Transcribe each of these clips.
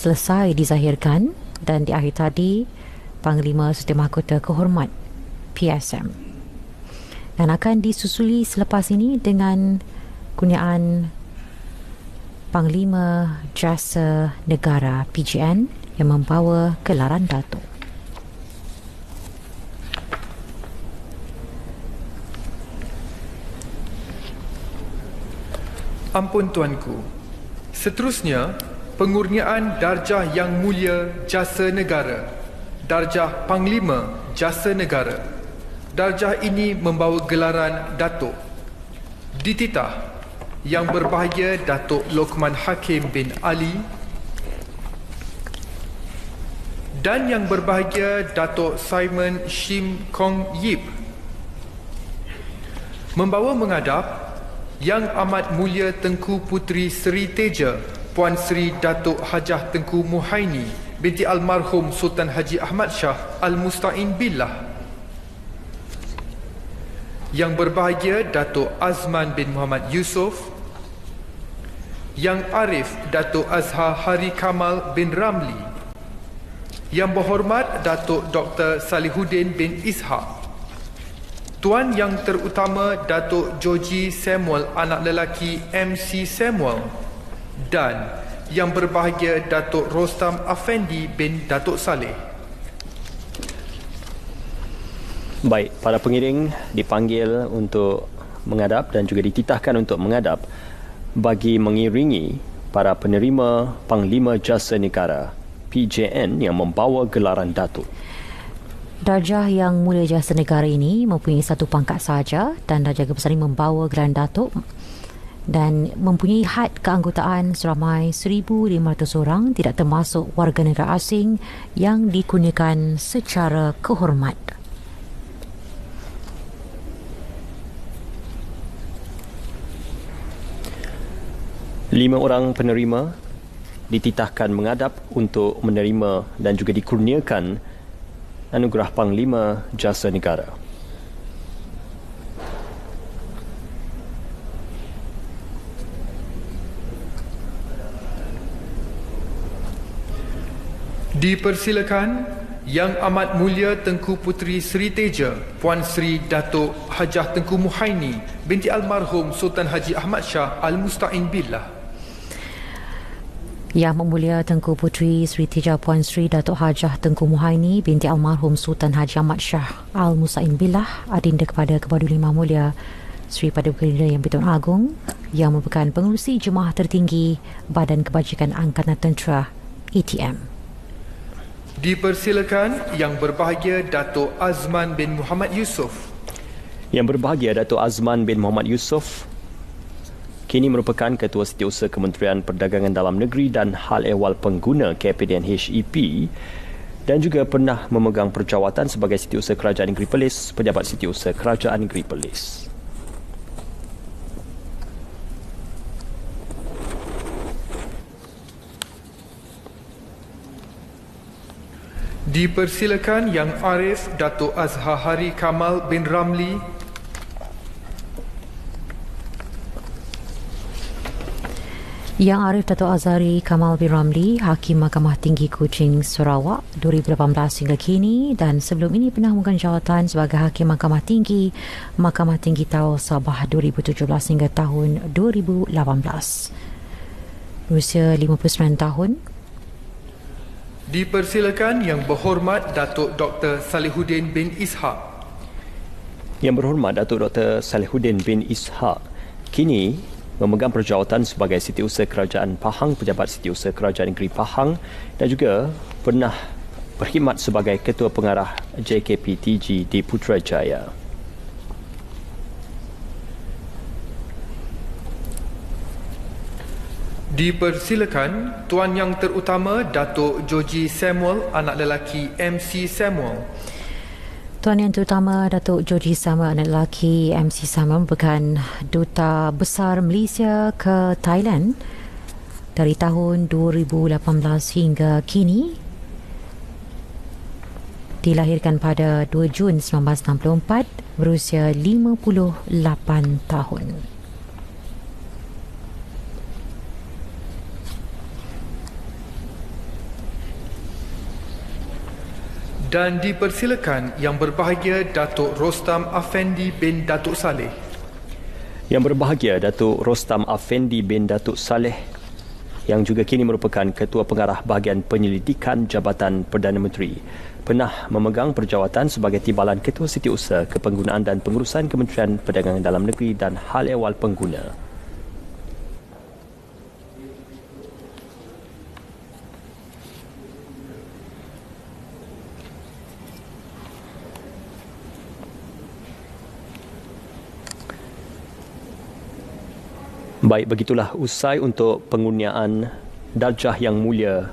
selesai dizahirkan dan di akhir tadi Panglima Sdn Mahkota Kehormat PSM, dan akan disusuli selepas ini dengan kurniaan Panglima Jasa Negara PJN yang membawa gelaran Datuk. Ampun Tuanku. Seterusnya, pengurniaan Darjah Yang Mulia Jasa Negara, Darjah Panglima Jasa Negara. Darjah ini membawa gelaran Datuk. Dititah Yang Berbahagia Datuk Lokman Hakim bin Ali dan Yang Berbahagia Datuk Simon Shim Kong Yip. Membawa menghadap Yang Amat Mulia Tengku Puteri Seri Teja Puan Seri Datuk Hajah Tengku Muhaini binti almarhum Sultan Haji Ahmad Shah Al-Musta'in Billah. Yang Berbahagia Datuk Azman bin Muhammad Yusof, Yang Arif Datuk Azhar Hari Kamal bin Ramli, Yang Berhormat Datuk Dr. Salihuddin bin Ishak, Tuan Yang Terutama Datuk Joji Samuel anak lelaki MC Samuel, dan Yang Berbahagia Datuk Rostam Afendi bin Datuk Saleh. Baik, para pengiring dipanggil untuk menghadap dan juga dititahkan untuk menghadap bagi mengiringi para penerima Panglima Jasa Negara PJN yang membawa gelaran Datuk. Darjah Yang Mulia Jasa Negara ini mempunyai satu pangkat sahaja dan Darjah Kebesar ini membawa gelaran Datuk dan mempunyai had keanggotaan seramai 1,500 orang, tidak termasuk warga negara asing yang dikurniakan secara kehormat. Lima orang penerima dititahkan menghadap untuk menerima dan juga dikurniakan anugerah Panglima Jasa Negara. Dipersilakan Yang Amat Mulia Tengku Puteri Seri Teja Puan Seri Datuk Hajah Tengku Muhaini binti almarhum Sultan Haji Ahmad Shah Al-Musta'in Billah. Yang Memulia Tengku Puteri Seri Teja Puan Seri Datuk Hajah Tengku Muhaini binti almarhum Sultan Haji Ahmad Shah Al-Musta'in Billah, adinda kepada Kebaduli Yang Mulia Seri Paduka Gerinda Yang Bertuan Agong yang merupakan pengerusi jemaah tertinggi Badan Kebajikan Angkatan Tentera ATM. Dipersilakan Yang Berbahagia Datuk Azman bin Muhammad Yusof. Yang Berbahagia Datuk Azman bin Muhammad Yusof kini merupakan Ketua Setiausaha Kementerian Perdagangan Dalam Negeri dan Hal Ehwal Pengguna KPDN HEP dan juga pernah memegang perjawatan sebagai Setiausaha Kerajaan Negeri Perlis, Pejabat Setiausaha Kerajaan Negeri Perlis. Dipersilakan Yang Arif Datuk Azhar Hari Kamal bin Ramli. Yang Arif Datuk Azhari Kamal bin Ramli, Hakim Mahkamah Tinggi Kuching Sarawak 2018 hingga kini, dan sebelum ini pernah memegang jawatan sebagai Hakim Mahkamah Tinggi Tawau Sabah 2017 hingga tahun 2018. Berusia 59 tahun. Dipersilakan Yang Berhormat Datuk Dr. Salihuddin bin Ishak. Yang Berhormat Datuk Dr. Salihuddin bin Ishak kini memegang perjawatan sebagai Setiausaha Kerajaan Pahang, Pejabat Setiausaha Kerajaan Negeri Pahang, dan juga pernah berkhidmat sebagai Ketua Pengarah JKPTG di Putrajaya. Dipersilakan Tuan Yang Terutama Datuk Joji Samuel anak lelaki MC Samuel. Tuan Yang Terutama Datuk Joji Samuel anak lelaki MC Samuel merupakan Duta Besar Malaysia ke Thailand dari tahun 2018 hingga kini. Dilahirkan pada 2 Jun 1964, berusia 58 tahun. Dan dipersilakan Yang Berbahagia Datuk Rostam Afendi bin Datuk Saleh. Yang Berbahagia Datuk Rostam Afendi bin Datuk Saleh yang juga kini merupakan Ketua Pengarah Bahagian Penyelidikan Jabatan Perdana Menteri, pernah memegang perjawatan sebagai Timbalan Ketua Setiausaha Kepenggunaan dan Pengurusan Kementerian Perdagangan Dalam Negeri dan Hal Ehwal Pengguna. Baik, begitulah usai untuk pengurniaan darjah yang mulia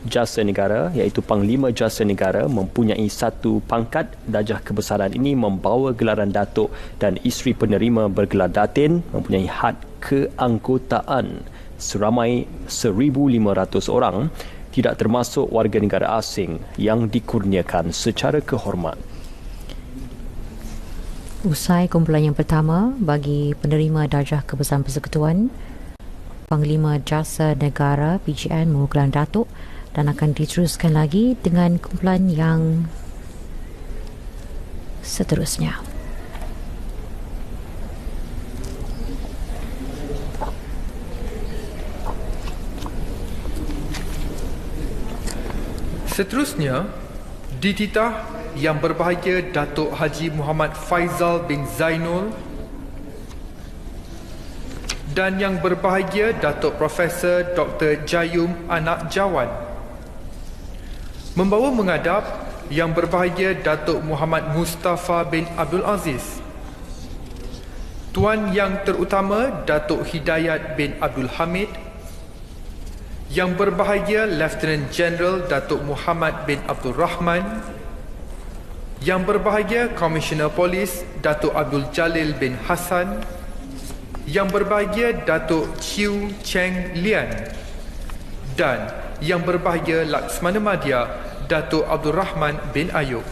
Jasa Negara, iaitu Panglima Jasa Negara mempunyai satu pangkat. Darjah kebesaran ini membawa gelaran Datuk dan isteri penerima bergelar Datin mempunyai had keanggotaan seramai 1,500 orang, tidak termasuk warga negara asing yang dikurniakan secara kehormat. Usai kumpulan yang pertama bagi penerima darjah kebesaran persekutuan, Panglima Jasa Negara PJN mengukulan Datuk, dan akan diteruskan lagi dengan kumpulan yang seterusnya. Seterusnya, dititah Yang Berbahagia Datuk Haji Muhammad Faizal bin Zainul dan Yang Berbahagia Datuk Profesor Dr. Jayum Anak Jawan. Membawa menghadap Yang Berbahagia Datuk Muhammad Mustafa bin Abdul Aziz, Tuan Yang Terutama Datuk Hidayat bin Abdul Hamid, Yang Berbahagia Lieutenant General Datuk Muhammad bin Abdul Rahman, Yang Berbahagia Komisioner Polis Datuk Abdul Jalil bin Hassan, Yang Berbahagia Datuk Chiu Cheng Lian, dan Yang Berbahagia Laksmana Madya Datuk Abdul Rahman bin Ayub.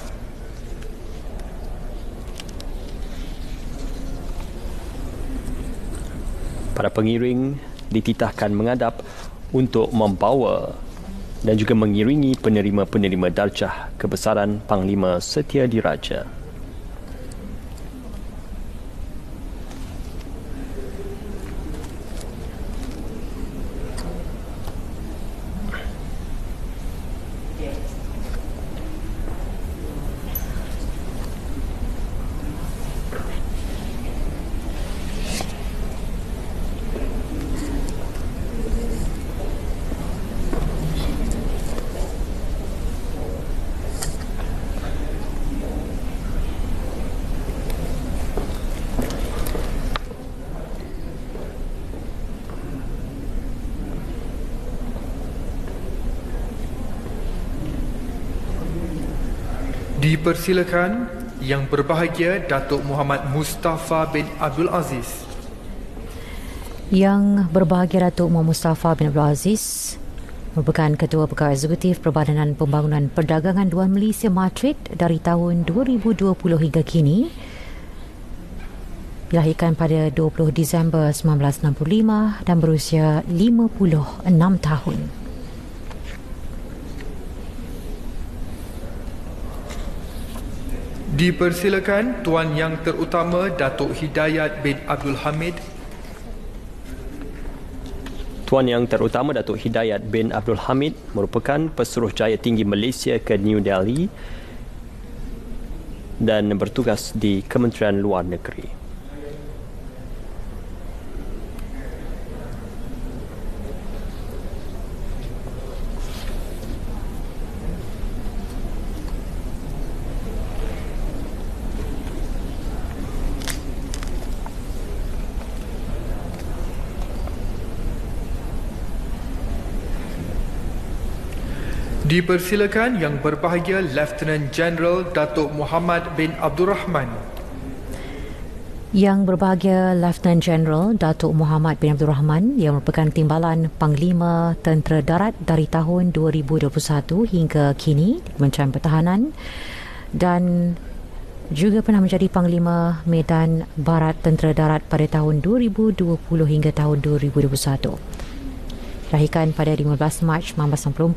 Para pengiring dititahkan menghadap untuk membawa dan juga mengiringi penerima-penerima darjah kebesaran Panglima Setia Diraja. Dipersilakan Yang Berbahagia Datuk Muhammad Mustafa bin Abdul Aziz. Yang Berbahagia Datuk Muhammad Mustafa bin Abdul Aziz merupakan Ketua Pegawai Eksekutif Perbadanan Pembangunan Perdagangan Luar Malaysia Matrid dari tahun 2020 hingga kini. Dilahirkan pada 20 Disember 1965 dan berusia 56 tahun. Dipersilakan Tuan Yang Terutama Datuk Hidayat bin Abdul Hamid. Tuan Yang Terutama Datuk Hidayat bin Abdul Hamid merupakan Pesuruhjaya Tinggi Malaysia ke New Delhi dan bertugas di Kementerian Luar Negeri. Dipersilakan Yang Berbahagia Lieutenant General Datuk Muhammad bin Abdul Rahman. Yang Berbahagia Lieutenant General Datuk Muhammad bin Abdul Rahman yang merupakan Timbalan Panglima Tentera Darat dari tahun 2021 hingga kini di Kementerian Pertahanan dan juga pernah menjadi Panglima Medan Barat Tentera Darat pada tahun 2020 hingga tahun 2021. Dilahirkan pada 15 Mac 1964